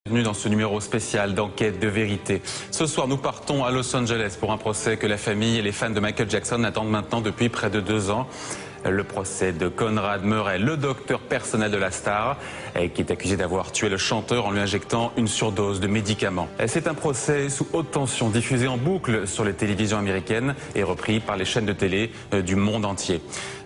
Bienvenue dans ce numéro spécial d'Enquête de vérité. Ce soir, nous partons à Los Angeles pour un procès que la famille et les fans de Michael Jackson attendent maintenant depuis près de 2 ans. Le procès de Conrad Murray, le docteur personnel de la star, qui est accusé d'avoir tué le chanteur en lui injectant une surdose de médicaments. C'est un procès sous haute tension, diffusé en boucle sur les télévisions américaines et repris par les chaînes de télé du monde entier.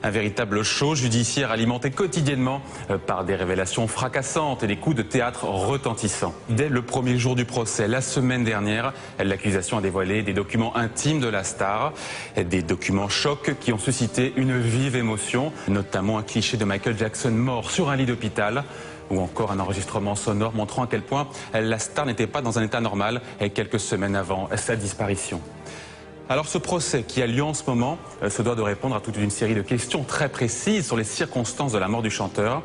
Un véritable show judiciaire alimenté quotidiennement par des révélations fracassantes et des coups de théâtre retentissants. Dès le premier jour du procès, la semaine dernière, l'accusation a dévoilé des documents intimes de la star, des documents chocs qui ont suscité une vive émotion, notamment un cliché de Michael Jackson mort sur un lit d'hôpital, ou encore un enregistrement sonore montrant à quel point la star n'était pas dans un état normal quelques semaines avant sa disparition. Alors ce procès qui a lieu en ce moment se doit de répondre à toute une série de questions très précises sur les circonstances de la mort du chanteur.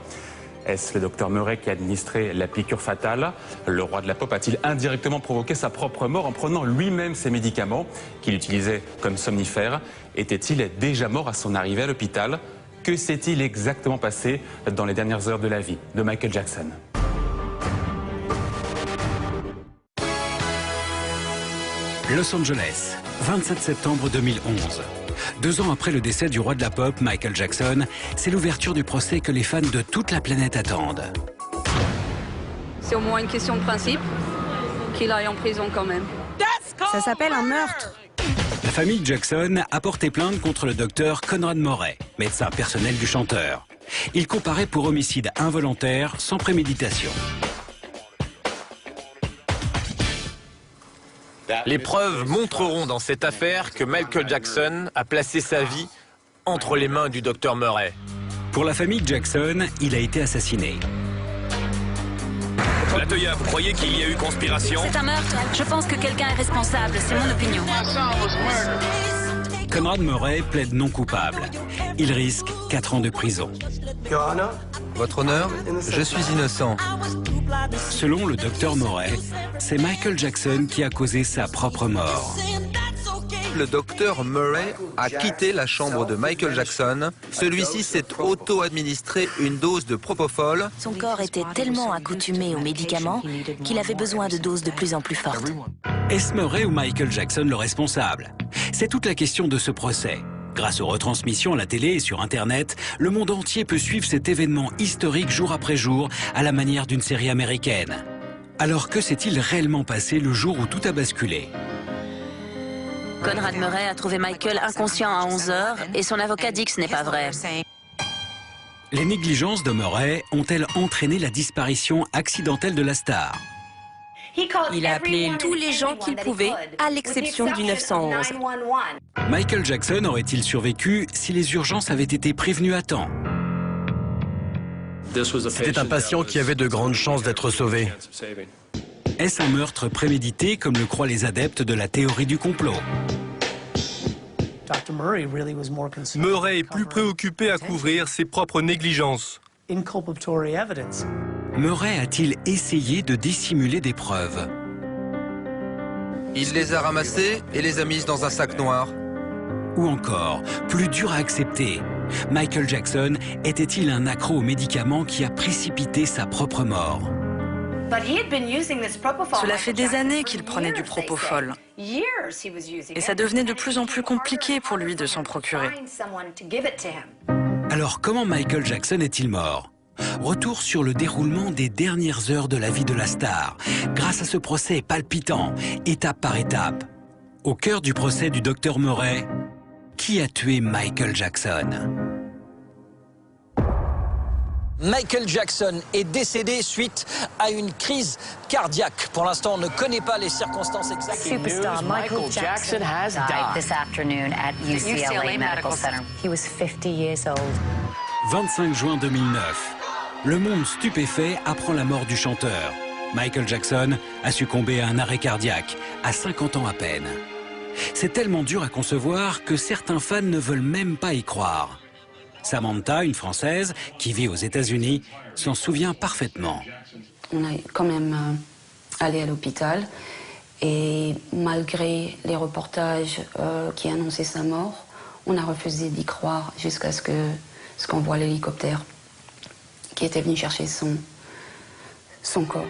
Est-ce le docteur Murray qui a administré la piqûre fatale? Le roi de la pop a-t-il indirectement provoqué sa propre mort en prenant lui-même ses médicaments qu'il utilisait comme somnifères? Était-il déjà mort à son arrivée à l'hôpital? Que s'est-il exactement passé dans les dernières heures de la vie de Michael Jackson? Los Angeles, 27 septembre 2011. 2 ans après le décès du roi de la pop, Michael Jackson, c'est l'ouverture du procès que les fans de toute la planète attendent. C'est au moins une question de principe qu'il aille en prison quand même. Ça s'appelle un meurtre. La famille Jackson a porté plainte contre le docteur Conrad Murray, médecin personnel du chanteur. Il comparait pour homicide involontaire sans préméditation. Les preuves montreront dans cette affaire que Michael Jackson a placé sa vie entre les mains du docteur Murray. Pour la famille Jackson, il a été assassiné. Latoya, vous croyez qu'il y a eu conspiration? C'est un meurtre. Je pense que quelqu'un est responsable. C'est mon opinion. Conrad Murray plaide non coupable. Il risque 4 ans de prison. Votre honneur, je suis innocent. Selon le docteur Murray, c'est Michael Jackson qui a causé sa propre mort. Le docteur Murray a quitté la chambre de Michael Jackson. Celui-ci s'est auto-administré une dose de propofol. Son corps était tellement accoutumé aux médicaments qu'il avait besoin de doses de plus en plus fortes. Est-ce Murray ou Michael Jackson le responsable? C'est toute la question de ce procès. Grâce aux retransmissions à la télé et sur Internet, le monde entier peut suivre cet événement historique jour après jour à la manière d'une série américaine. Alors que s'est-il réellement passé le jour où tout a basculé? Conrad Murray a trouvé Michael inconscient à 11 h et son avocat dit que ce n'est pas vrai. Les négligences de Murray ont-elles entraîné la disparition accidentelle de la star? Il a appelé tous les gens qu'il pouvait, à l'exception du 911. Michael Jackson aurait-il survécu si les urgences avaient été prévenues à temps? C'était un patient qui avait de grandes chances d'être sauvé. Est-ce un meurtre prémédité comme le croient les adeptes de la théorie du complot? Murray est plus préoccupé à couvrir ses propres négligences. Murray a-t-il essayé de dissimuler des preuves? Il les a ramassées et les a mises dans un sac noir. Ou encore, plus dur à accepter, Michael Jackson était-il un accro aux médicaments qui a précipité sa propre mort? Cela fait des années qu'il prenait du propofol. Et ça devenait de plus en plus compliqué pour lui de s'en procurer. Alors comment Michael Jackson est-il mort? Retour sur le déroulement des dernières heures de la vie de la star, grâce à ce procès palpitant, étape par étape. Au cœur du procès du docteur Murray, qui a tué Michael Jackson? Michael Jackson est décédé suite à une crise cardiaque. Pour l'instant, on ne connaît pas les circonstances exactes. Superstar Michael Jackson has died this afternoon at UCLA Medical Center. He was 50 years old. 25 juin 2009. Le monde stupéfait apprend la mort du chanteur. Michael Jackson a succombé à un arrêt cardiaque, à 50 ans à peine. C'est tellement dur à concevoir que certains fans ne veulent même pas y croire. Samantha, une Française qui vit aux États-Unis, s'en souvient parfaitement. On est quand même allé à l'hôpital et malgré les reportages qui annonçaient sa mort, on a refusé d'y croire jusqu'à ce qu'on voit l'hélicoptère qui était venu chercher son corps.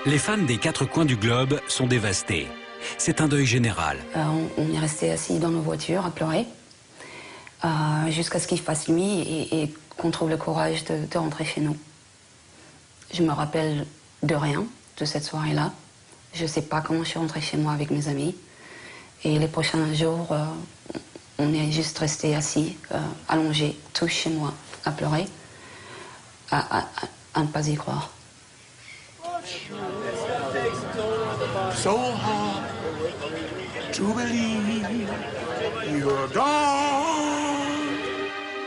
Les fans des 4 coins du globe sont dévastés. C'est un deuil général. On est resté assis dans nos voitures à pleurer jusqu'à ce qu'il fasse nuit et qu'on trouve le courage de rentrer chez nous. Je me rappelle de rien de cette soirée-là. Je ne sais pas comment je suis rentrée chez moi avec mes amis. Et les prochains jours, on est juste restés assis, allongés, tous chez moi, à pleurer, à ne pas y croire. So hard to believe you're gone.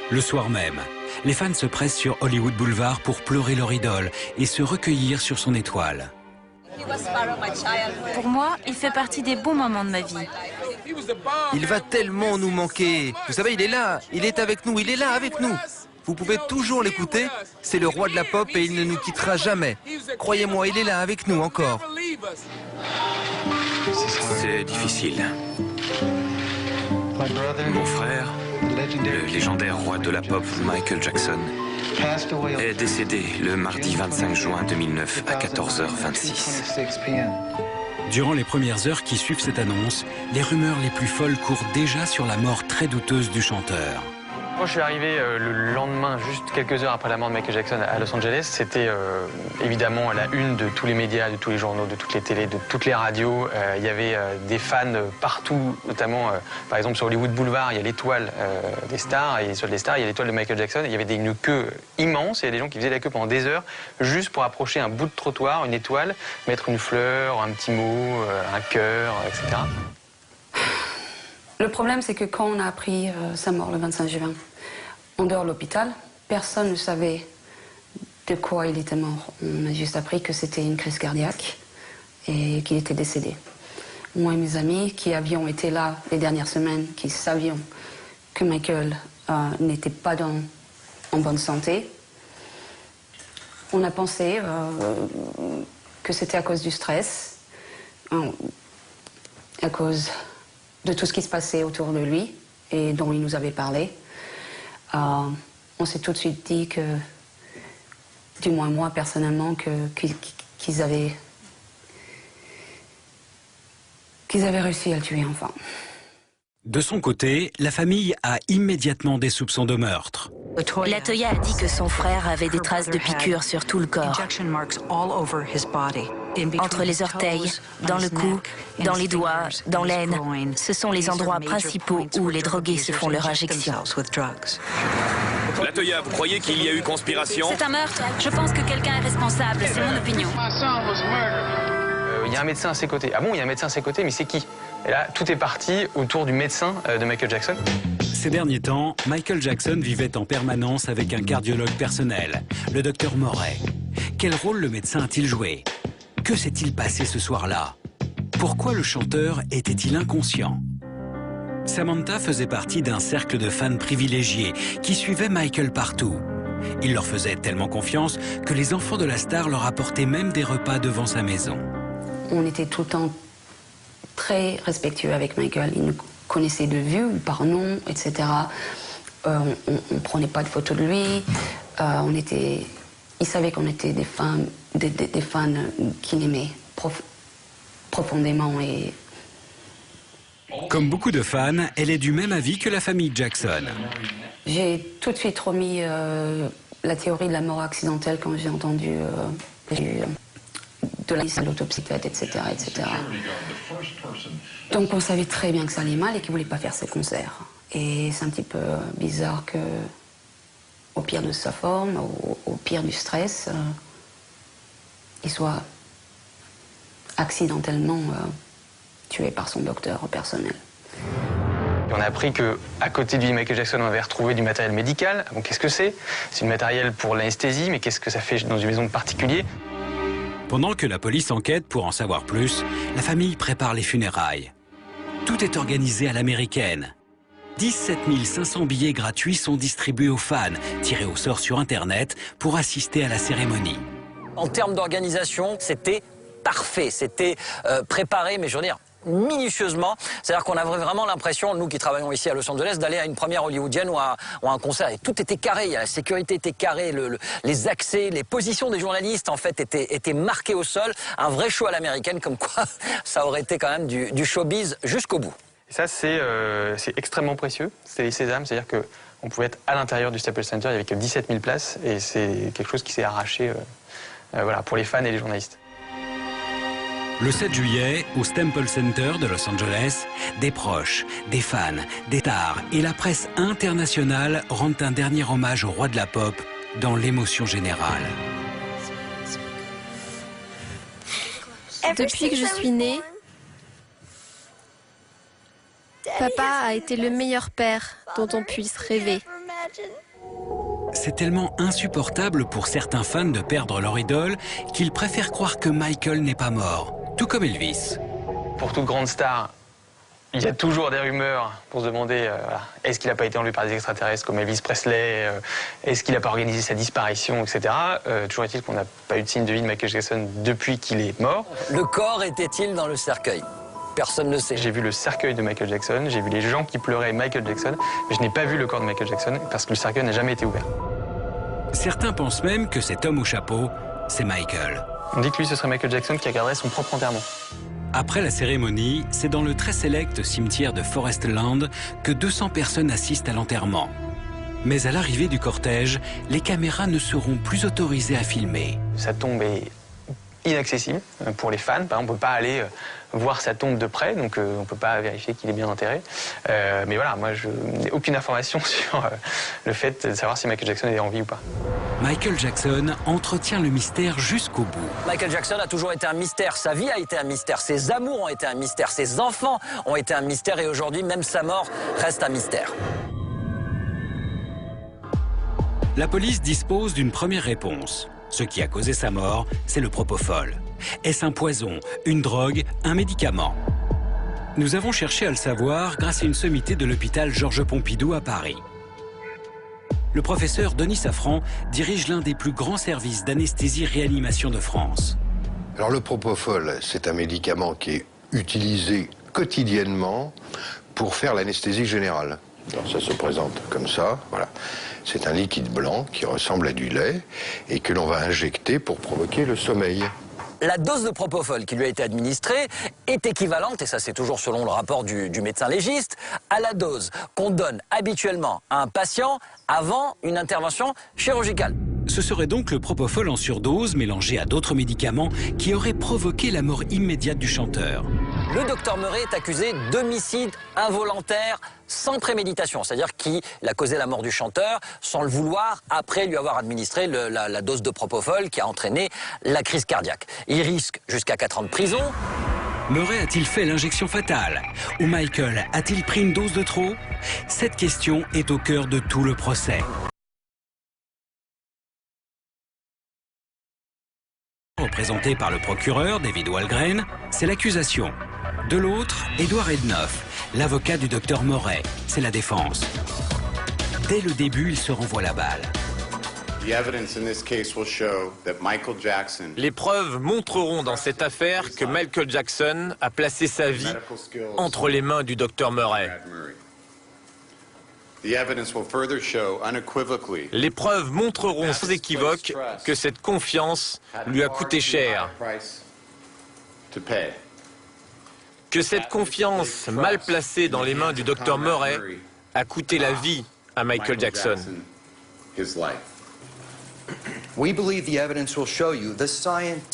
Le soir même, les fans se pressent sur Hollywood Boulevard pour pleurer leur idole et se recueillir sur son étoile. Pour moi, il fait partie des bons moments de ma vie. Il va tellement nous manquer. Vous savez, il est là, il est avec nous, il est là avec nous. Vous pouvez toujours l'écouter, c'est le roi de la pop et il ne nous quittera jamais. Croyez-moi, il est là avec nous encore. C'est difficile. Mon frère, le légendaire roi de la pop Michael Jackson, est décédé le mardi 25 juin 2009 à 14h26. Durant les premières heures qui suivent cette annonce, les rumeurs les plus folles courent déjà sur la mort très douteuse du chanteur. Quand je suis arrivé le lendemain, juste quelques heures après la mort de Michael Jackson à Los Angeles, c'était évidemment à la une de tous les médias, de tous les journaux, de toutes les télés, de toutes les radios. Il y avait des fans partout, notamment par exemple sur Hollywood Boulevard, il y a l'étoile des stars, et l'étoile des stars, il y a l'étoile de Michael Jackson. Il y avait une queue immense, il y a des gens qui faisaient la queue pendant des heures, juste pour approcher un bout de trottoir, une étoile, mettre une fleur, un petit mot, un cœur, etc. Le problème, c'est que quand on a appris sa mort le 25 juin, en dehors de l'hôpital, personne ne savait de quoi il était mort. On a juste appris que c'était une crise cardiaque et qu'il était décédé. Moi et mes amis qui avions été là les dernières semaines, qui savions que Michael n'était pas en bonne santé, on a pensé que c'était à cause du stress, à cause de tout ce qui se passait autour de lui et dont il nous avait parlé. On s'est tout de suite dit que, du moins moi personnellement, qu'ils avaient réussi à le tuer enfin. De son côté, la famille a immédiatement des soupçons de meurtre. Latoya a dit que son frère avait des traces de piqûres sur tout le corps. Entre les orteils, dans le cou, dans les doigts, dans l'aine. Ce sont les endroits principaux où les drogués se font leur injection. Latoya, vous croyez qu'il y a eu conspiration? C'est un meurtre. Je pense que quelqu'un est responsable. C'est mon opinion. Il y a un médecin à ses côtés. Ah bon, il y a un médecin à ses côtés, mais c'est qui? Et là, tout est parti autour du médecin de Michael Jackson. Ces derniers temps, Michael Jackson vivait en permanence avec un cardiologue personnel, le docteur Murray. Quel rôle le médecin a-t-il joué? Que s'est-il passé ce soir-là? Pourquoi le chanteur était-il inconscient? Samantha faisait partie d'un cercle de fans privilégiés qui suivaient Michael partout. Il leur faisait tellement confiance que les enfants de la star leur apportaient même des repas devant sa maison. On était tout le temps très respectueux avec Michael. Il nous connaissait de vue ou par nom, etc. On ne prenait pas de photos de lui. Il savait qu'on était des fans qu'il aimait profondément. Et... Comme beaucoup de fans, elle est du même avis que la famille Jackson. J'ai tout de suite remis la théorie de la mort accidentelle quand j'ai entendu de l'autopsie faite, etc., etc. Donc on savait très bien que ça allait mal et qu'il ne voulait pas faire ses concerts. Et c'est un petit peu bizarre que, au pire de sa forme, au pire du stress, il soit accidentellement tué par son docteur personnel. On a appris qu'à côté de lui, Michael Jackson, on avait retrouvé du matériel médical. Bon, qu'est-ce que c'est? C'est du matériel pour l'anesthésie, mais qu'est-ce que ça fait dans une maison de particulier? Pendant que la police enquête pour en savoir plus, la famille prépare les funérailles. Tout est organisé à l'américaine. 17 500 billets gratuits sont distribués aux fans, tirés au sort sur Internet, pour assister à la cérémonie. En termes d'organisation, c'était parfait. C'était préparé, mais je veux dire, minutieusement. C'est-à-dire qu'on avait vraiment l'impression, nous qui travaillons ici à Los Angeles, d'aller à une première hollywoodienne ou à un concert. Et tout était carré, la sécurité était carrée, les accès, les positions des journalistes en fait étaient marquées au sol. Un vrai show à l'américaine, comme quoi ça aurait été quand même du showbiz jusqu'au bout. Et ça, c'est extrêmement précieux. C'est les sésames, c'est-à-dire qu'on pouvait être à l'intérieur du Staples Center, il n'y avait que 17 000 places, et c'est quelque chose qui s'est arraché voilà, pour les fans et les journalistes. Le 7 juillet, au Staples Center de Los Angeles, des proches, des fans, des stars et la presse internationale rendent un dernier hommage au roi de la pop dans l'émotion générale. Depuis que je suis née, papa a été le meilleur père dont on puisse rêver. C'est tellement insupportable pour certains fans de perdre leur idole qu'ils préfèrent croire que Michael n'est pas mort, tout comme Elvis. Pour toute grande star, il y a toujours des rumeurs pour se demander voilà, est-ce qu'il n'a pas été enlevé par des extraterrestres comme Elvis Presley, est-ce qu'il n'a pas organisé sa disparition, etc. Toujours est-il qu'on n'a pas eu de signe de vie de Michael Jackson depuis qu'il est mort. Le corps était-il dans le cercueil? Personne ne sait. J'ai vu le cercueil de Michael Jackson, j'ai vu les gens qui pleuraient Michael Jackson, mais je n'ai pas vu le corps de Michael Jackson parce que le cercueil n'a jamais été ouvert. Certains pensent même que cet homme au chapeau, c'est Michael. On dit que lui, ce serait Michael Jackson qui regarderait son propre enterrement. Après la cérémonie, c'est dans le très sélect cimetière de Forest Lawn que 200 personnes assistent à l'enterrement. Mais à l'arrivée du cortège, les caméras ne seront plus autorisées à filmer. Sa tombe est inaccessible pour les fans. On ne peut pas aller voir sa tombe de près, donc on ne peut pas vérifier qu'il est bien enterré. Mais voilà, moi je n'ai aucune information sur le fait de savoir si Michael Jackson est en vie ou pas. Michael Jackson entretient le mystère jusqu'au bout. Michael Jackson a toujours été un mystère, sa vie a été un mystère, ses amours ont été un mystère, ses enfants ont été un mystère et aujourd'hui même sa mort reste un mystère. La police dispose d'une première réponse. Ce qui a causé sa mort, c'est le propofol. Est-ce un poison, une drogue, un médicament? Nous avons cherché à le savoir grâce à une sommité de l'hôpital Georges Pompidou à Paris. Le professeur Denis Safran dirige l'un des plus grands services d'anesthésie-réanimation de France. Alors le propofol, c'est un médicament qui est utilisé quotidiennement pour faire l'anesthésie générale. Alors ça se présente comme ça, voilà. C'est un liquide blanc qui ressemble à du lait et que l'on va injecter pour provoquer le sommeil. La dose de propofol qui lui a été administrée est équivalente, et ça c'est toujours selon le rapport du médecin légiste, à la dose qu'on donne habituellement à un patient avant une intervention chirurgicale. Ce serait donc le propofol en surdose mélangé à d'autres médicaments qui aurait provoqué la mort immédiate du chanteur. Le docteur Murray est accusé d'homicide involontaire sans préméditation, c'est-à-dire qu'il a causé la mort du chanteur sans le vouloir après lui avoir administré la dose de propofol qui a entraîné la crise cardiaque. Il risque jusqu'à 4 ans de prison. Murray a-t-il fait l'injection fatale? Ou Michael a-t-il pris une dose de trop? Cette question est au cœur de tout le procès. Représenté par le procureur David Walgren, c'est l'accusation. De l'autre, Edward Ednoff, l'avocat du docteur Murray, c'est la défense. Dès le début, il se renvoie la balle. Les preuves montreront dans cette affaire que Michael Jackson a placé sa vie entre les mains du docteur Murray. Les preuves montreront sans équivoque que cette confiance lui a coûté cher. Que cette confiance mal placée dans les mains du docteur Murray a coûté la vie à Michael Jackson.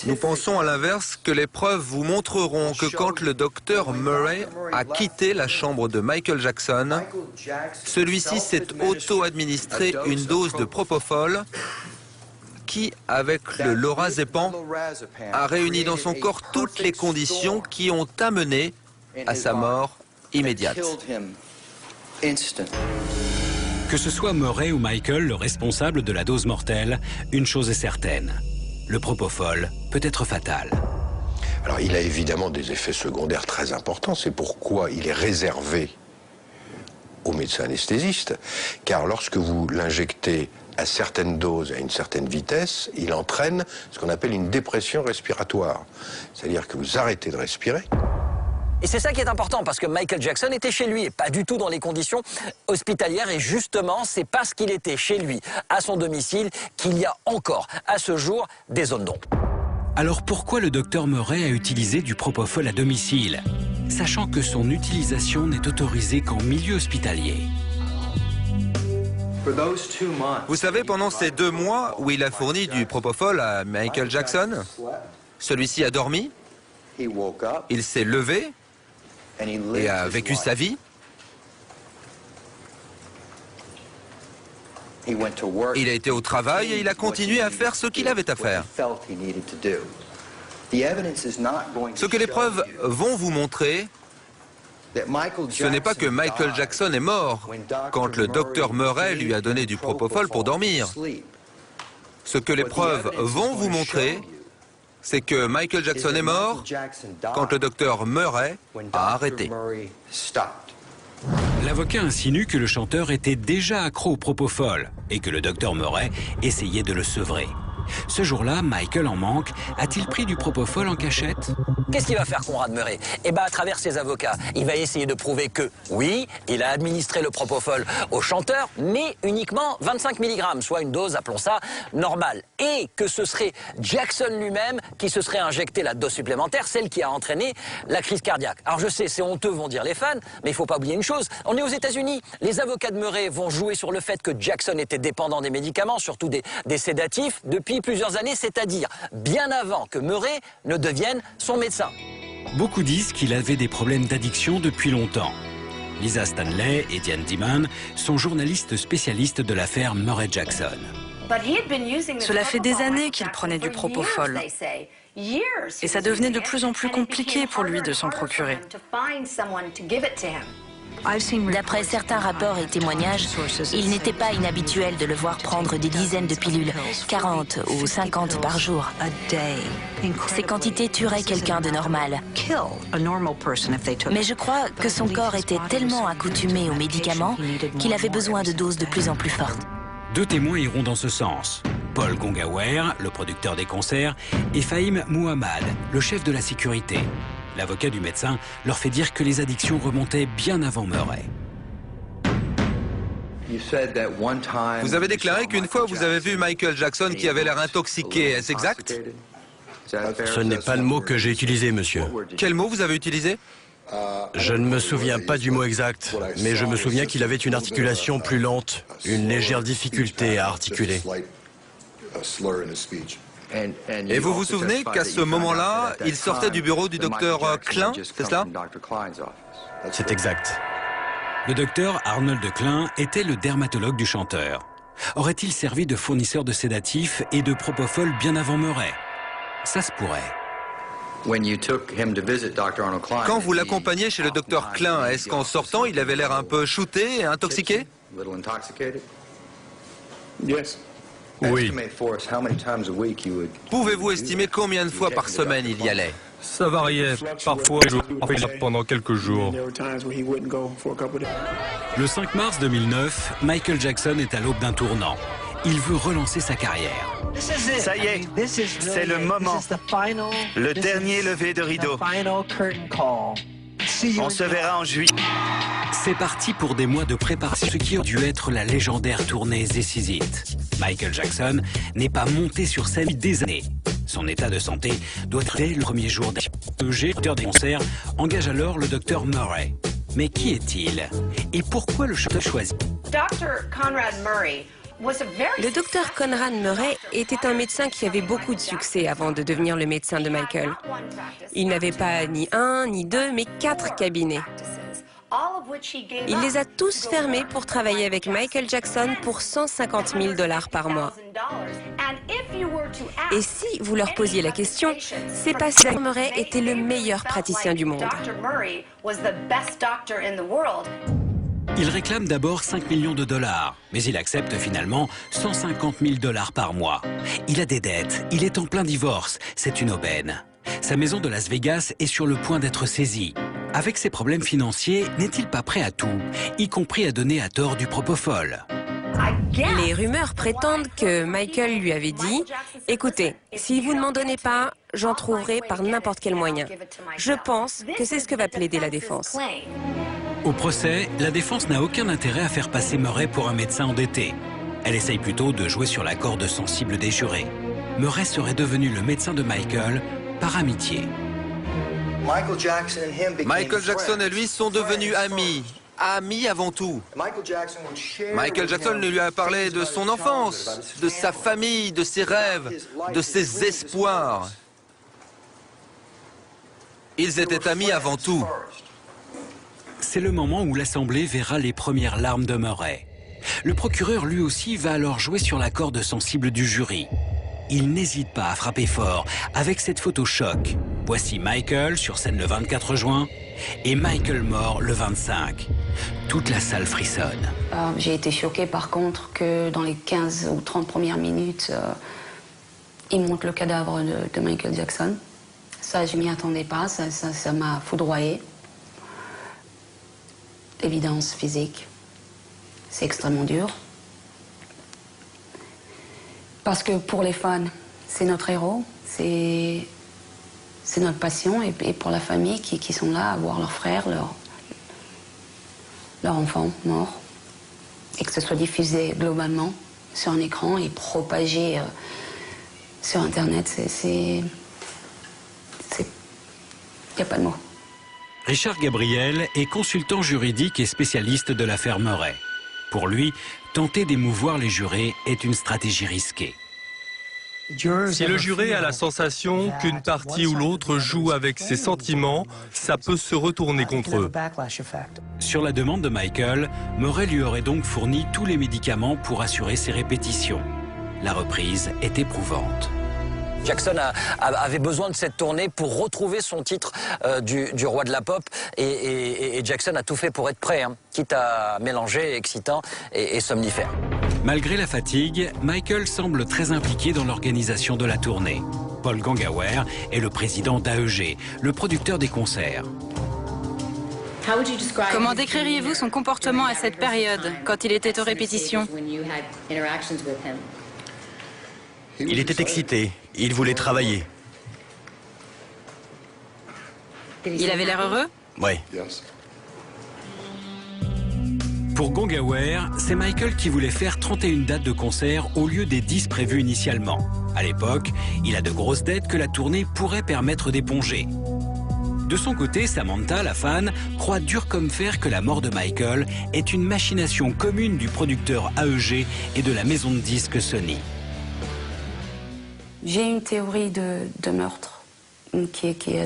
Nous pensons à l'inverse que les preuves vous montreront que quand le docteur Murray a quitté la chambre de Michael Jackson, celui-ci s'est auto-administré une dose de propofol qui, avec le lorazépam, a réuni dans son corps toutes les conditions qui ont amené à sa mort immédiate. Que ce soit Murray ou Michael le responsable de la dose mortelle, une chose est certaine, le propofol peut être fatal. Alors il a évidemment des effets secondaires très importants, c'est pourquoi il est réservé aux médecins anesthésistes, car lorsque vous l'injectez à certaines doses, à une certaine vitesse, il entraîne ce qu'on appelle une dépression respiratoire. C'est-à-dire que vous arrêtez de respirer Et c'est ça qui est important, parce que Michael Jackson était chez lui et pas du tout dans les conditions hospitalières. Et justement, c'est parce qu'il était chez lui, à son domicile, qu'il y a encore, à ce jour, des zones d'ombre. Alors pourquoi le docteur Murray a utilisé du propofol à domicile, sachant que son utilisation n'est autorisée qu'en milieu hospitalier? Vous savez, pendant ces 2 mois où il a fourni du propofol à Michael Jackson, celui-ci a dormi, il s'est levé et a vécu sa vie. Il a été au travail et il a continué à faire ce qu'il avait à faire. Ce que les preuves vont vous montrer, ce n'est pas que Michael Jackson est mort quand le docteur Murray lui a donné du propofol pour dormir. Ce que les preuves vont vous montrer, c'est que Michael Jackson est mort quand le docteur Murray a arrêté. L'avocat insinue que le chanteur était déjà accro au propofol et que le docteur Murray essayait de le sevrer. Ce jour-là, Michael en manque. A-t-il pris du propofol en cachette? Qu'est-ce qu'il va faire, Conrad Murray? Eh bien, à travers ses avocats, il va essayer de prouver que, oui, il a administré le propofol au chanteur, mais uniquement 25 mg, soit une dose, appelons ça, normale. Et que ce serait Jackson lui-même qui se serait injecté la dose supplémentaire, celle qui a entraîné la crise cardiaque. Alors je sais, c'est honteux, vont dire les fans, mais il ne faut pas oublier une chose, on est aux États-Unis. Les avocats de Murray vont jouer sur le fait que Jackson était dépendant des médicaments, surtout des sédatifs, depuis plusieurs années, c'est-à-dire bien avant que Murray ne devienne son médecin. Beaucoup disent qu'il avait des problèmes d'addiction depuis longtemps. Lisa Stanley et Diane Dimon sont journalistes spécialistes de l'affaire Murray-Jackson. Cela fait des années qu'il prenait du propofol. Et ça devenait de plus en plus compliqué pour lui de s'en procurer. D'après certains rapports et témoignages, il n'était pas inhabituel de le voir prendre des dizaines de pilules, 40 ou 50 par jour. Ces quantités tueraient quelqu'un de normal. Mais je crois que son corps était tellement accoutumé aux médicaments qu'il avait besoin de doses de plus en plus fortes. 2 témoins iront dans ce sens. Paul Gongawer, le producteur des concerts, et Fahim Mouhammad, le chef de la sécurité. L'avocat du médecin leur fait dire que les addictions remontaient bien avant Murray. Vous avez déclaré qu'une fois vous avez vu Michael Jackson qui avait l'air intoxiqué, est-ce exact? Ce n'est pas le mot que j'ai utilisé, monsieur. Quel mot vous avez utilisé? Je ne me souviens pas du mot exact, mais je me souviens qu'il avait une articulation plus lente, une légère difficulté à articuler. Et vous vous souvenez qu'à ce moment-là, il sortait du bureau du docteur Klein, c'est cela? C'est exact. Le docteur Arnold Klein était le dermatologue du chanteur. Aurait-il servi de fournisseur de sédatifs et de propofol bien avant Murray? Ça se pourrait. Quand vous l'accompagnez chez le docteur Klein, est-ce qu'en sortant, il avait l'air un peu shooté et intoxiqué? Oui. Pouvez-vous estimer combien de fois par semaine il y allait? Ça variait, parfois pendant quelques jours. Le 5 mars 2009, Michael Jackson est à l'aube d'un tournant. Il veut relancer sa carrière. Ça y est, c'est le moment. Le dernier lever de rideau. On se verra en juillet. C'est parti pour des mois de préparation, ce qui aurait dû être la légendaire tournée This Is It. Michael Jackson n'est pas monté sur scène depuis des années. Son état de santé doit être dès le premier jour Le directeur des concerts engage alors le docteur Murray. Mais qui est-il? Et pourquoi le chanteur choisi? Le docteur Conrad Murray était un médecin qui avait beaucoup de succès avant de devenir le médecin de Michael. Il n'avait pas ni 1, ni 2, mais 4 cabinets. Il les a tous fermés pour travailler avec Michael Jackson pour 150 000 $ par mois. Et si vous leur posiez la question, c'est parce que Murray était le meilleur praticien du monde. Il réclame d'abord 5 millions de dollars, mais il accepte finalement 150 000 $ par mois. Il a des dettes, il est en plein divorce, c'est une aubaine. Sa maison de Las Vegas est sur le point d'être saisie. Avec ses problèmes financiers, n'est-il pas prêt à tout, y compris à donner à tort du propofol? Les rumeurs prétendent que Michael lui avait dit « Écoutez, si vous ne m'en donnez pas, j'en trouverai par n'importe quel moyen. Je pense que c'est ce que va plaider la défense. Au procès, la défense n'a aucun intérêt à faire passer Murray pour un médecin endetté. Elle essaye plutôt de jouer sur la corde sensible des jurés. Murray serait devenu le médecin de Michael par amitié. Michael Jackson et lui sont devenus amis. Amis avant tout. Michael Jackson lui a parlé de son enfance, de sa famille, de ses rêves, de ses espoirs. Ils étaient amis avant tout. C'est le moment où l'Assemblée verra les premières larmes de Murray. Le procureur lui aussi va alors jouer sur la corde sensible du jury. Il n'hésite pas à frapper fort avec cette photo choc. Voici Michael sur scène le 24 juin et Michael mort le 25. Toute la salle frissonne. J'ai été choquée par contre que dans les 15 ou 30 premières minutes, il montre le cadavre de Michael Jackson. Ça, je m'y attendais pas, ça m'a foudroyée. Évidence physique, c'est extrêmement dur. Parce que pour les fans, c'est notre héros, c'est notre passion, et pour la famille qui sont là à voir leur frère, leur enfant mort, et que ce soit diffusé globalement sur un écran et propagé sur Internet, il n'y a pas de mots. Richard Gabriel est consultant juridique et spécialiste de l'affaire Murray. Pour lui, tenter d'émouvoir les jurés est une stratégie risquée. Si le juré a la sensation qu'une partie ou l'autre joue avec ses sentiments, ça peut se retourner contre eux. Sur la demande de Michael, Murray lui aurait donc fourni tous les médicaments pour assurer ses répétitions. La reprise est éprouvante. Jackson avait besoin de cette tournée pour retrouver son titre du roi de la pop et Jackson a tout fait pour être prêt, hein, quitte à mélanger excitant et somnifère. Malgré la fatigue, Michael semble très impliqué dans l'organisation de la tournée. Paul Gangauer est le président d'AEG, le producteur des concerts. Comment décririez-vous son comportement à cette période, quand il était aux répétitions? Il était excité, il voulait travailler. Il avait l'air heureux? Oui. Pour Gangauer, c'est Michael qui voulait faire 31 dates de concert au lieu des 10 prévues initialement. À l'époque, il a de grosses dettes que la tournée pourrait permettre d'éponger. De son côté, Samantha, la fan, croit dur comme fer que la mort de Michael est une machination commune du producteur AEG et de la maison de disques Sony. J'ai une théorie de meurtre qui est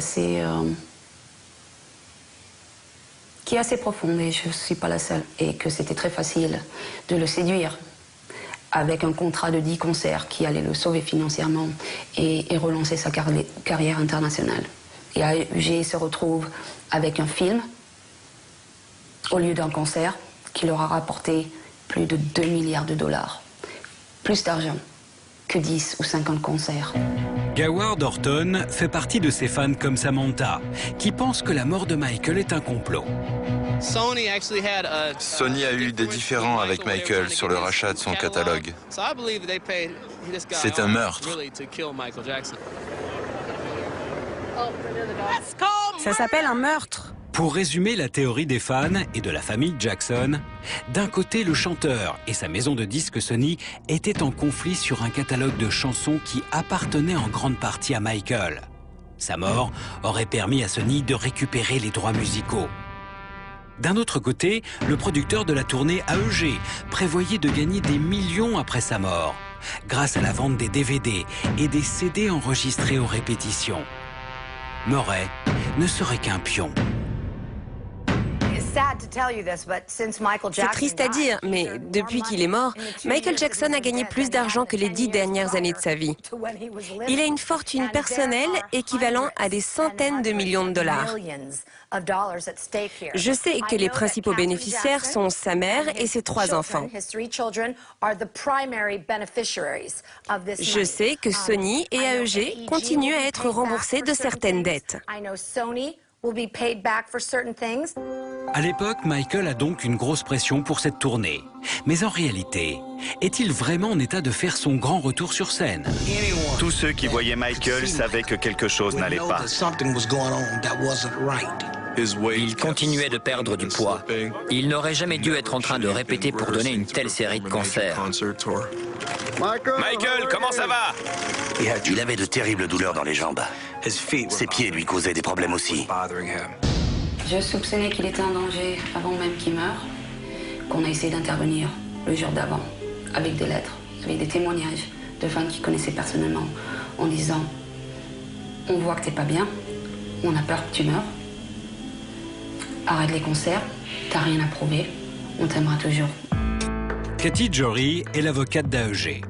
assez profonde et je ne suis pas la seule. Et que c'était très facile de le séduire avec un contrat de 10 concerts qui allait le sauver financièrement et relancer sa carrière internationale. Et AEG se retrouve avec un film au lieu d'un concert qui leur a rapporté plus de 2 milliards de dollars. Plus d'argent que 10 ou 50 concerts. Gaward Horton fait partie de ces fans comme Samantha, qui pensent que la mort de Michael est un complot. Sony a eu des différends avec Michael sur le rachat de son catalogue. C'est un meurtre. Ça s'appelle un meurtre. Pour résumer la théorie des fans et de la famille Jackson, d'un côté, le chanteur et sa maison de disques Sony étaient en conflit sur un catalogue de chansons qui appartenait en grande partie à Michael. Sa mort aurait permis à Sony de récupérer les droits musicaux. D'un autre côté, le producteur de la tournée AEG prévoyait de gagner des millions après sa mort, grâce à la vente des DVD et des CD enregistrés aux répétitions. Murray ne serait qu'un pion. C'est triste à dire, mais depuis qu'il est mort, Michael Jackson a gagné plus d'argent que les 10 dernières années de sa vie. Il a une fortune personnelle équivalent à des centaines de millions de dollars. Je sais que les principaux bénéficiaires sont sa mère et ses 3 enfants. Je sais que Sony et AEG continuent à être remboursés de certaines dettes. À l'époque, Michael a donc une grosse pression pour cette tournée. Mais en réalité, est-il vraiment en état de faire son grand retour sur scène? Tous ceux qui voyaient Michael savaient que quelque chose n'allait pas. Il continuait de perdre du poids. Il n'aurait jamais dû être en train de répéter pour donner une telle série de concerts. Michael, comment ça va? Il avait de terribles douleurs dans les jambes. Ses pieds lui causaient des problèmes aussi. Je soupçonnais qu'il était en danger avant même qu'il meure, qu'on a essayé d'intervenir le jour d'avant, avec des lettres, avec des témoignages de fans qui connaissaient personnellement, en disant « On voit que t'es pas bien, on a peur que tu meurs, arrête les concerts, t'as rien à prouver, on t'aimera toujours. » Katy Jory est l'avocate d'AEG.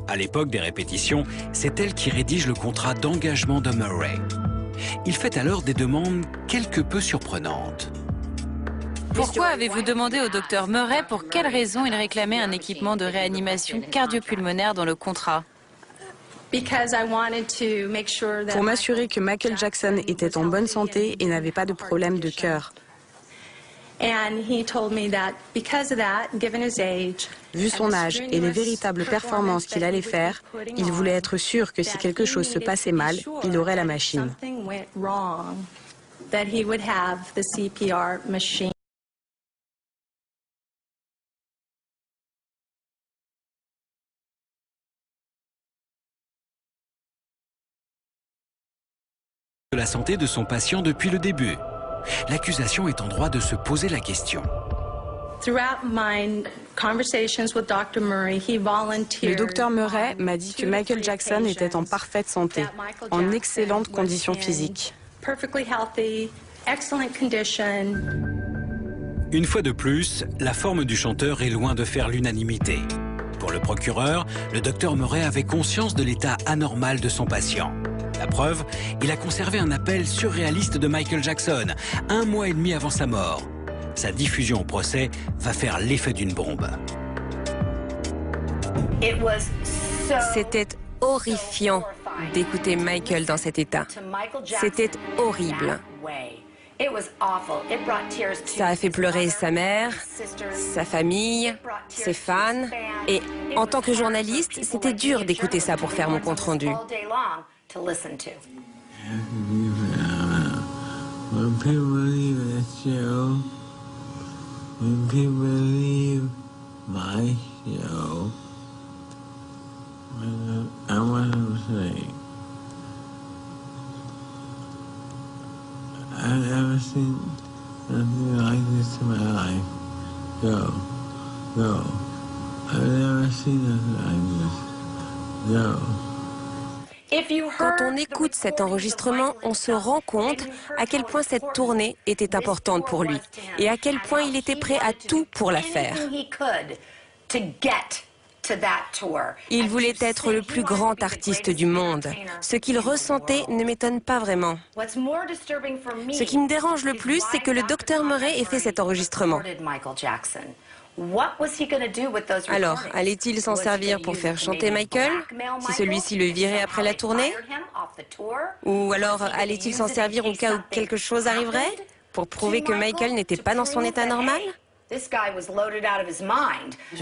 À l'époque des répétitions, c'est elle qui rédige le contrat d'engagement de Murray. Il fait alors des demandes quelque peu surprenantes. Pourquoi avez-vous demandé au docteur Murray pour quelle raison il réclamait un équipement de réanimation cardio-pulmonaire dans le contrat? Pour m'assurer que Michael Jackson était en bonne santé et n'avait pas de problème de cœur. Vu son âge et les véritables performances qu'il allait faire, il voulait être sûr que si quelque chose se passait mal, il aurait la machine. De la santé de son patient depuis le début. L'accusation est en droit de se poser la question. Le docteur Murray m'a dit que Michael Jackson était en parfaite santé, en excellentes conditions physiques. Une fois de plus, la forme du chanteur est loin de faire l'unanimité. Pour le procureur, le docteur Murray avait conscience de l'état anormal de son patient. La preuve, il a conservé un appel surréaliste de Michael Jackson, 1 mois et demi avant sa mort. Sa diffusion au procès va faire l'effet d'une bombe. C'était horrifiant d'écouter Michael dans cet état. C'était horrible. Ça a fait pleurer sa mère, sa famille, ses fans. Et en tant que journaliste, c'était dur d'écouter ça pour faire mon compte-rendu. When people leave the show, when people leave my show, I want to say, I've never seen nothing like this in my life. Go, go. I've never seen nothing like this. Go. Quand on écoute cet enregistrement, on se rend compte à quel point cette tournée était importante pour lui et à quel point il était prêt à tout pour la faire. Il voulait être le plus grand artiste du monde. Ce qu'il ressentait ne m'étonne pas vraiment. Ce qui me dérange le plus, c'est que le docteur Murray ait fait cet enregistrement. Alors, allait-il s'en servir pour faire chanter Michael, si celui-ci le virait après la tournée? Ou alors, allait-il s'en servir au cas où quelque chose arriverait, pour prouver que Michael n'était pas dans son état normal? Je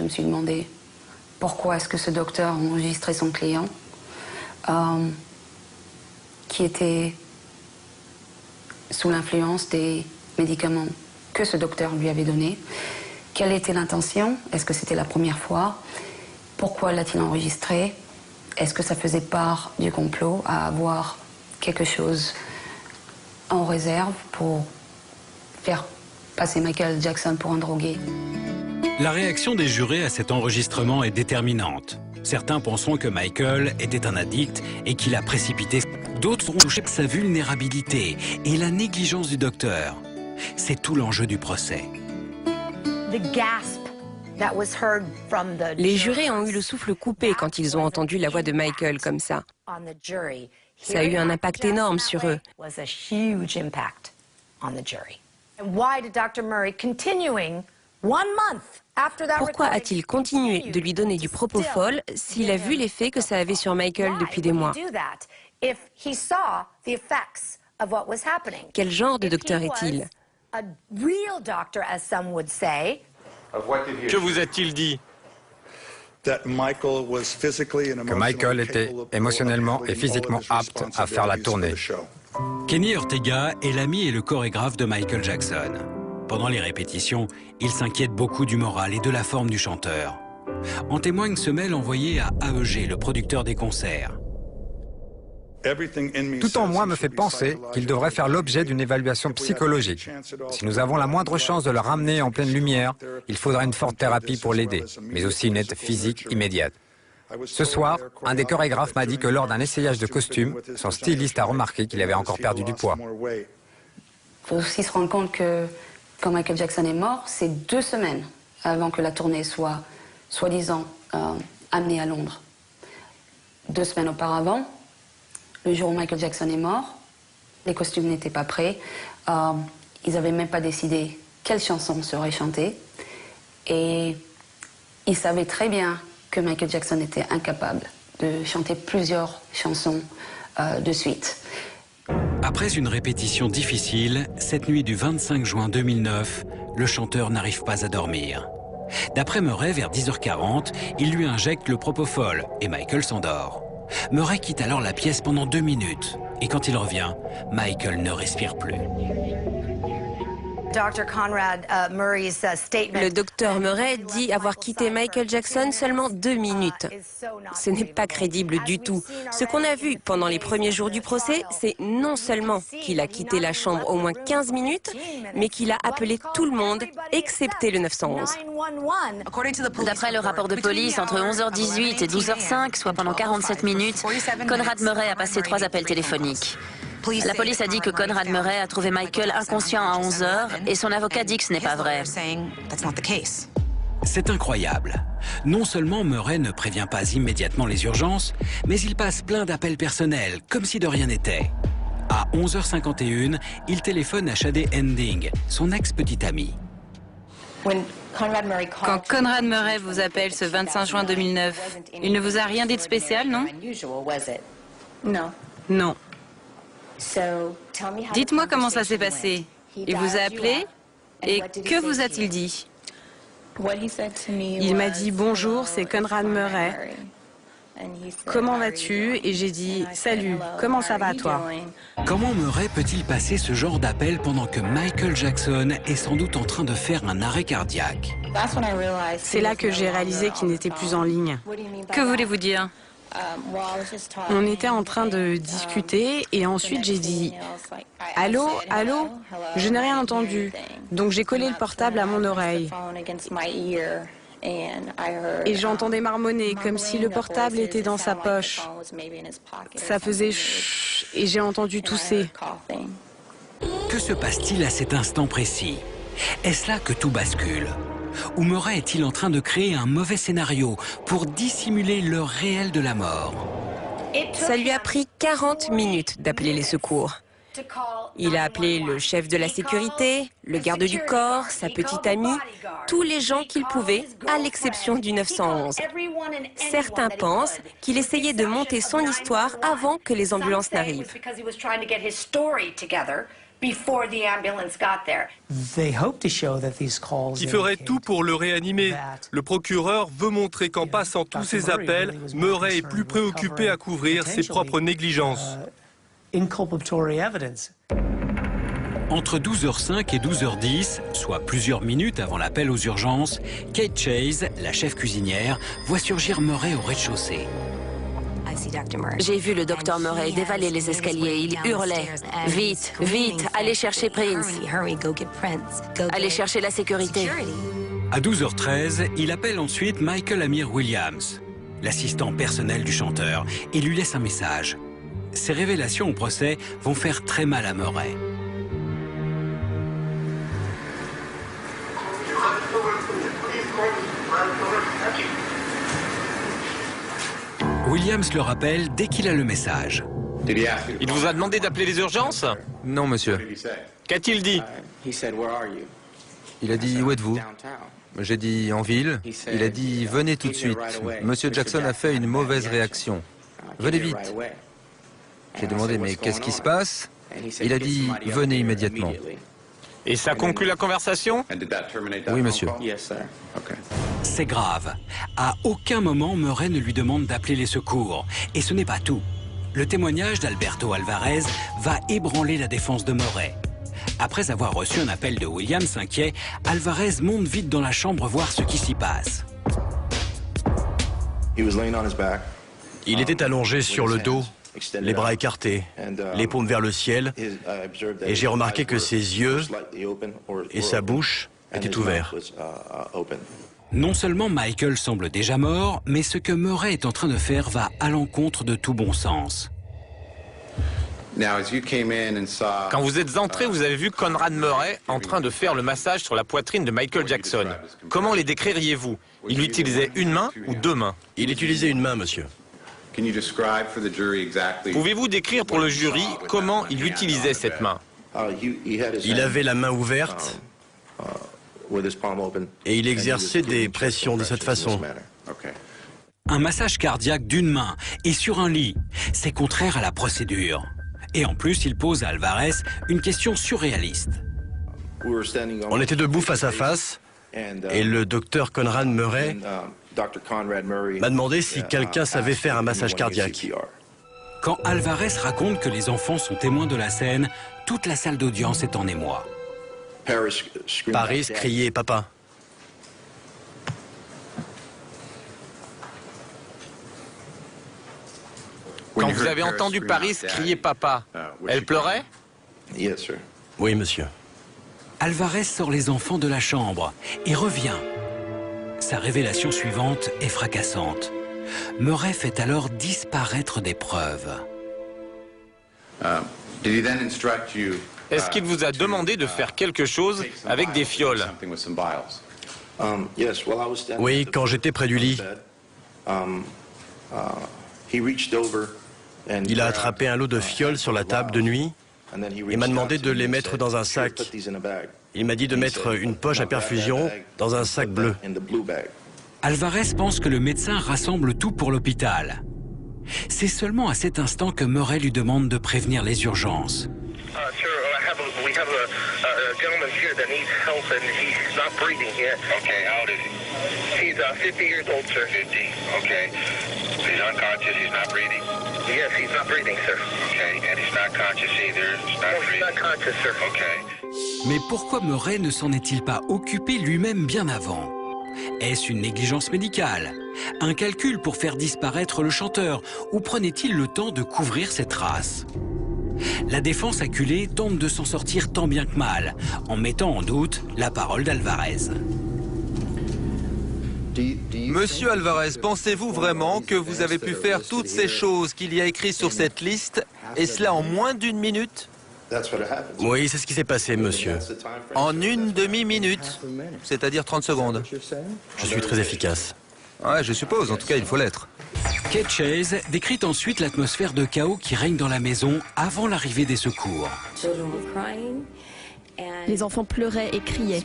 me suis demandé pourquoi est-ce que ce docteur a enregistré son client, qui était sous l'influence des médicaments que ce docteur lui avait donnés. Quelle était l'intention? Est-ce que c'était la première fois? Pourquoi l'a-t-il enregistré? Est-ce que ça faisait part du complot à avoir quelque chose en réserve pour faire passer Michael Jackson pour un drogué? La réaction des jurés à cet enregistrement est déterminante. Certains penseront que Michael était un addict et qu'il a précipité. D'autres seront touchés de sa vulnérabilité et la négligence du docteur. C'est tout l'enjeu du procès. Les jurés ont eu le souffle coupé quand ils ont entendu la voix de Michael comme ça. Ça a eu un impact énorme sur eux. Pourquoi a-t-il continué de lui donner du propofol s'il a vu l'effet que ça avait sur Michael depuis des mois? Quel genre de docteur est-il? Que vous a-t-il dit? Que Michael était émotionnellement et physiquement apte à faire la tournée. Kenny Ortega est l'ami et le chorégraphe de Michael Jackson. Pendant les répétitions, il s'inquiète beaucoup du moral et de la forme du chanteur. En témoigne ce mail envoyé à AEG, le producteur des concerts. Tout en moi me fait penser qu'il devrait faire l'objet d'une évaluation psychologique. Si nous avons la moindre chance de le ramener en pleine lumière, il faudra une forte thérapie pour l'aider, mais aussi une aide physique immédiate. Ce soir, un des chorégraphes m'a dit que lors d'un essayage de costume, son styliste a remarqué qu'il avait encore perdu du poids. Il faut aussi se rendre compte que quand Michael Jackson est mort, c'est 2 semaines avant que la tournée soit, soi-disant, amenée à Londres. 2 semaines auparavant, le jour où Michael Jackson est mort, les costumes n'étaient pas prêts. Ils n'avaient même pas décidé quelle chanson serait chantée. Et ils savaient très bien que Michael Jackson était incapable de chanter plusieurs chansons de suite. Après une répétition difficile, cette nuit du 25 juin 2009, le chanteur n'arrive pas à dormir. D'après Murray, vers 10h40, il lui injecte le propofol et Michael s'endort. Murray quitte alors la pièce pendant 2 minutes. Et quand il revient, Michael ne respire plus. Le docteur Murray dit avoir quitté Michael Jackson seulement 2 minutes. Ce n'est pas crédible du tout. Ce qu'on a vu pendant les premiers jours du procès, c'est non seulement qu'il a quitté la chambre au moins 15 minutes, mais qu'il a appelé tout le monde, excepté le 911. D'après le rapport de police, entre 11h18 et 12h05, soit pendant 47 minutes, Conrad Murray a passé 3 appels téléphoniques. La police a dit que Conrad Murray a trouvé Michael inconscient à 11h et son avocat dit que ce n'est pas vrai. C'est incroyable. Non seulement Murray ne prévient pas immédiatement les urgences, mais il passe plein d'appels personnels, comme si de rien n'était. À 11h51, il téléphone à Shadé Ending, son ex-petite amie. Quand Conrad Murray vous appelle ce 25 juin 2009, il ne vous a rien dit de spécial, non? Non. Dites-moi comment ça s'est passé. Il vous a appelé et que vous a-t-il dit? Il m'a dit « Bonjour, c'est Conrad Murray. Comment vas-tu ?» Et j'ai dit « Salut, comment ça va toi ?» Comment Murray peut-il passer ce genre d'appel pendant que Michael Jackson est sans doute en train de faire un arrêt cardiaque? C'est là que j'ai réalisé qu'il n'était plus en ligne. Que voulez-vous dire? On était en train de discuter et ensuite j'ai dit « Allô, allô ?» Je n'ai rien entendu. Donc j'ai collé le portable à mon oreille. Et j'entendais marmonner comme si le portable était dans sa poche. Ça faisait chut et j'ai entendu tousser. Que se passe-t-il à cet instant précis? Est-ce là que tout bascule? Ou Murray est-il en train de créer un mauvais scénario pour dissimuler l'heure réelle de la mort? Ça lui a pris 40 minutes d'appeler les secours. Il a appelé le chef de la sécurité, le garde du corps, sa petite amie, tous les gens qu'il pouvait, à l'exception du 911. Certains pensent qu'il essayait de monter son histoire avant que les ambulances n'arrivent. Qui ferait tout pour le réanimer. Le procureur veut montrer qu'en passant tous ces appels, Murray est plus préoccupé à couvrir ses propres négligences. Entre 12h05 et 12h10, soit plusieurs minutes avant l'appel aux urgences, Kate Chase, la chef cuisinière, voit surgir Murray au rez-de-chaussée. J'ai vu le docteur Murray dévaler les escaliers. Il hurlait « Vite, vite, allez chercher Prince. Allez chercher la sécurité. » À 12h13, il appelle ensuite Michael Amir Williams, l'assistant personnel du chanteur, et lui laisse un message. Ces révélations au procès vont faire très mal à Murray. Williams le rappelle dès qu'il a le message. Il vous a demandé d'appeler les urgences? Non, monsieur. Qu'a-t-il dit? Il a dit « Où êtes-vous » J'ai dit « En ville ». Il a dit « Venez tout de suite. Monsieur Jackson a fait une mauvaise réaction. Venez vite. » J'ai demandé « Mais qu'est-ce qui se passe ?» Il a dit « Venez immédiatement. » Et ça conclut la conversation? Oui, monsieur. C'est grave. À aucun moment, Murray ne lui demande d'appeler les secours. Et ce n'est pas tout. Le témoignage d'Alberto Alvarez va ébranler la défense de Murray. Après avoir reçu un appel de Williams inquiet, Alvarez monte vite dans la chambre voir ce qui s'y passe. Il était allongé sur le dos, les bras écartés, les paumes vers le ciel, et j'ai remarqué que ses yeux et sa bouche étaient ouverts. Non seulement Michael semble déjà mort, mais ce que Murray est en train de faire va à l'encontre de tout bon sens. Quand vous êtes entré, vous avez vu Conrad Murray en train de faire le massage sur la poitrine de Michael Jackson. Comment les décririez-vous? Il utilisait une main ou deux mains? Il utilisait une main, monsieur. Pouvez-vous décrire pour le jury comment il utilisait cette main? Il avait la main ouverte et il exerçait des pressions de cette façon. Un massage cardiaque d'une main et sur un lit, c'est contraire à la procédure. Et en plus, il pose à Alvarez une question surréaliste. On était debout face à face et le docteur Conrad Murray m'a demandé si quelqu'un savait faire un massage cardiaque. Quand Alvarez raconte que les enfants sont témoins de la scène, toute la salle d'audience est en émoi. Paris criait « Papa ». Quand vous avez entendu Paris crier papa, elle pleurait? Oui, monsieur. Alvarez sort les enfants de la chambre et revient. Sa révélation suivante est fracassante. Murray fait alors disparaître des preuves. Est-ce qu'il vous a demandé de faire quelque chose avec des fioles? Oui, quand j'étais près du lit. Il a attrapé un lot de fioles sur la table de nuit et m'a demandé de les mettre dans un sac. Il m'a dit de mettre une poche à perfusion dans un sac bleu. Alvarez pense que le médecin rassemble tout pour l'hôpital. C'est seulement à cet instant que Murray lui demande de prévenir les urgences. Mais pourquoi Murray ne s'en est-il pas occupé lui-même bien avant? Est-ce une négligence médicale? Un calcul pour faire disparaître le chanteur? Ou prenait-il le temps de couvrir ses traces? La défense acculée tente de s'en sortir tant bien que mal, en mettant en doute la parole d'Alvarez. Monsieur Alvarez, pensez-vous vraiment que vous avez pu faire toutes ces choses qu'il y a écrites sur cette liste, et cela en moins d'une minute? Oui, c'est ce qui s'est passé, monsieur. En une demi-minute, c'est-à-dire 30 secondes. Je suis très efficace. Ouais, je suppose, en tout cas, il faut l'être. Kate Chase décrit ensuite l'atmosphère de chaos qui règne dans la maison avant l'arrivée des secours. Les enfants pleuraient et criaient.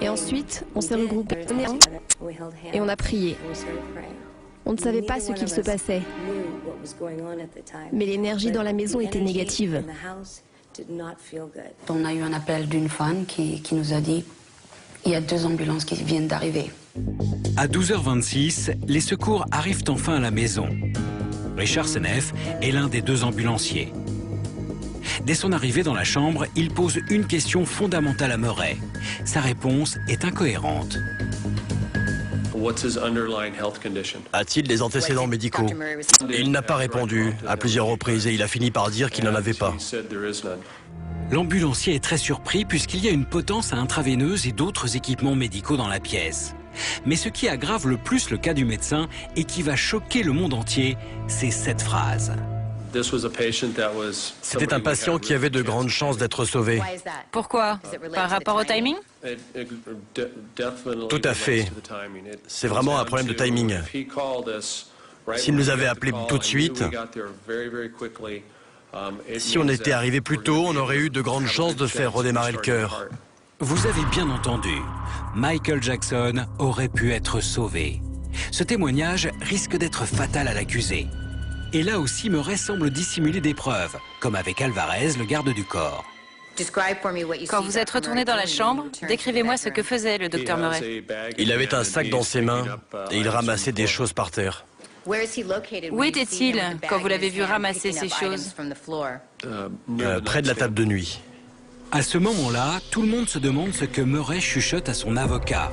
Et ensuite, on s'est regroupés et on a prié. On ne savait pas ce qu'il se passait, mais l'énergie dans la maison était négative. On a eu un appel d'une femme qui nous a dit « Il y a 2 ambulances qui viennent d'arriver ». À 12h26, les secours arrivent enfin à la maison. Richard Seneff est l'un des 2 ambulanciers. Dès son arrivée dans la chambre, il pose une question fondamentale à Murray. Sa réponse est incohérente. A-t-il des antécédents médicaux? Il n'a pas répondu à plusieurs reprises et il a fini par dire qu'il n'en avait pas. L'ambulancier est très surpris puisqu'il y a une potence à intraveineuse et d'autres équipements médicaux dans la pièce. Mais ce qui aggrave le plus le cas du médecin et qui va choquer le monde entier, c'est cette phrase. C'était un patient qui avait de grandes chances d'être sauvé. Pourquoi? Par rapport au timing? Tout à fait. C'est vraiment un problème de timing. S'il nous avait appelés tout de suite, si on était arrivé plus tôt, on aurait eu de grandes chances de faire redémarrer le cœur. Vous avez bien entendu, Michael Jackson aurait pu être sauvé. Ce témoignage risque d'être fatal à l'accusé. Et là aussi, Murray semble dissimuler des preuves, comme avec Alvarez, le garde du corps. Quand vous êtes retourné dans la chambre, décrivez-moi ce que faisait le docteur Murray. Il avait un sac dans ses mains et il ramassait des choses par terre. Où était-il quand vous l'avez vu ramasser ces choses? Près de la table de nuit. À ce moment-là, tout le monde se demande ce que Murray chuchote à son avocat.